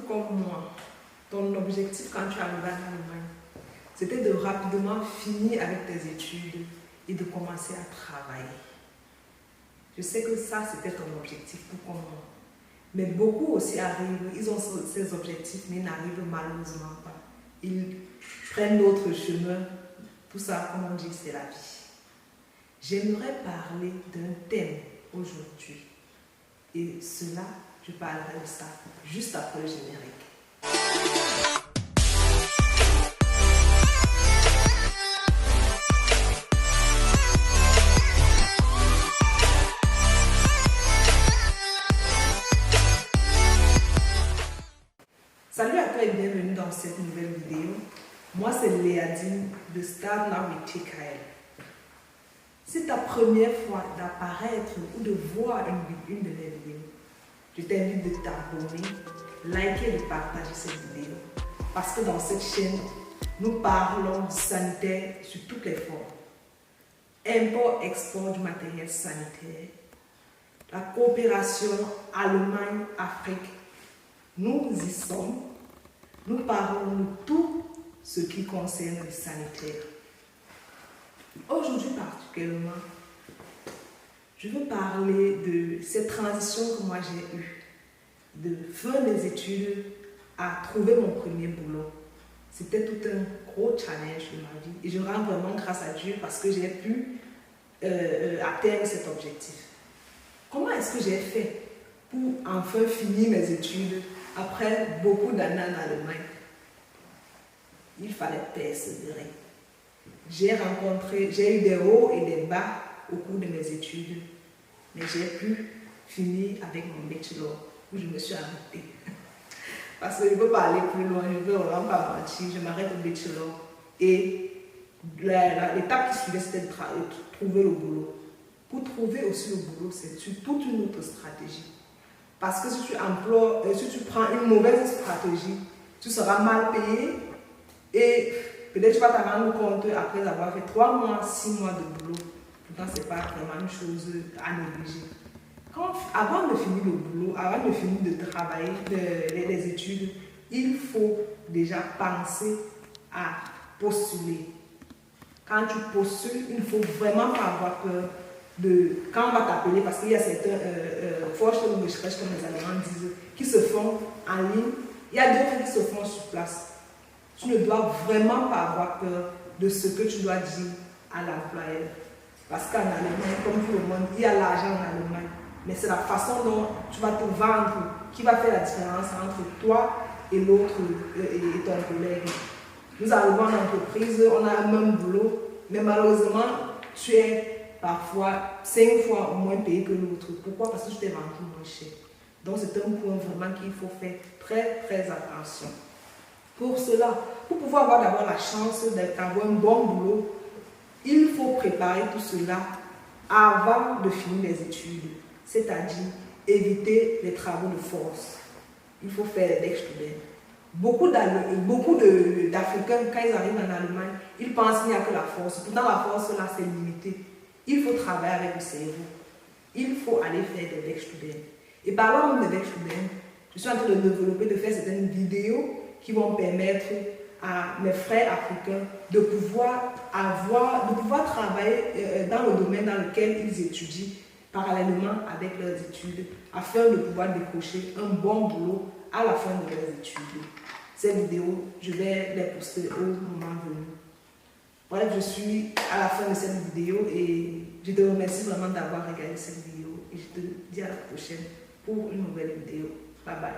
comme moi, ton objectif quand tu arrives en Allemagne, c'était de rapidement finir avec tes études et de commencer à travailler. Je sais que ça, c'était ton objectif pour comme moi. Mais beaucoup aussi arrivent, ils ont ces objectifs, mais ils n'arrivent malheureusement pas. Ils prennent d'autres chemins. Tout ça, comme on dit, c'est la vie. J'aimerais parler d'un thème aujourd'hui. Et cela, je parlerai de ça juste après le générique. Salut à toi et bienvenue dans cette nouvelle vidéo. Moi, c'est Léadine de Start Now with TKL. C'est ta première fois d'apparaître ou de voir une de mes vidéos. Je t'invite de t'abonner, liker et de partager cette vidéo. Parce que dans cette chaîne, nous parlons sanitaire sur toutes les formes. Import-export du matériel sanitaire, la coopération Allemagne-Afrique. Nous y sommes. Nous parlons de tout ce qui concerne le sanitaire. Aujourd'hui particulièrement, je veux parler de cette transition que moi j'ai eue, de fin des études à trouver mon premier boulot. C'était tout un gros challenge de ma vie et je rends vraiment grâce à Dieu parce que j'ai pu atteindre cet objectif. Comment est-ce que j'ai fait pour enfin finir mes études après beaucoup d'années en Allemagne? Il fallait persévérer. J'ai eu des hauts et des bas au cours de mes études, mais j'ai pu finir avec mon bachelor où je me suis arrêtée. Parce que je ne peux pas aller plus loin, je ne veux vraiment pas mentir, je m'arrête au bachelor. Et l'étape qui suivait, c'était de trouver le boulot. Pour trouver aussi le boulot, c'est toute une autre stratégie. Parce que si tu prends une mauvaise stratégie, tu seras mal payé et peut-être tu vas te rendre compte après avoir fait 3 mois, 6 mois de boulot. Pourtant, ce n'est pas vraiment une chose à négliger. Avant de finir le boulot, avant de finir de travailler, les études, il faut déjà penser à postuler. Quand tu postules, il ne faut vraiment pas avoir peur quand on va t'appeler, parce qu'il y a certains Vorstellungsgespräche, comme les Allemands disent, qui se font en ligne. Il y a d'autres qui se font sur place. Tu ne dois vraiment pas avoir peur de ce que tu dois dire à l'employeur. Parce qu'en Allemagne, comme tout le monde, il y a l'argent en Allemagne. Mais c'est la façon dont tu vas te vendre qui va faire la différence entre toi et l'autre et ton collègue. Nous arrivons en entreprise, on a le même boulot, mais malheureusement, tu es parfois 5 fois moins payé que l'autre. Pourquoi? Parce que tu t'es vendu moins cher. Donc c'est un point vraiment qu'il faut faire très très attention. Pour cela, pour pouvoir avoir d'abord la chance d'avoir un bon boulot, il faut préparer tout cela avant de finir les études. C'est-à-dire éviter les travaux de force. Il faut faire des Werkstudenten. Beaucoup d'Africains, quand ils arrivent en Allemagne, ils pensent qu'il n'y a que la force. Pourtant, la force là, c'est limité. Il faut travailler avec le cerveau. Il faut aller faire des Werkstudenten. Et parlant même des Werkstudenten, je suis en train de développer, de faire certaines vidéos qui vont permettre à mes frères africains de pouvoir travailler dans le domaine dans lequel ils étudient parallèlement avec leurs études afin de pouvoir décrocher un bon boulot à la fin de leurs études. Ces vidéos, je vais les poster au moment venu. Bref, je suis à la fin de cette vidéo et je te remercie vraiment d'avoir regardé cette vidéo et je te dis à la prochaine pour une nouvelle vidéo. Bye bye.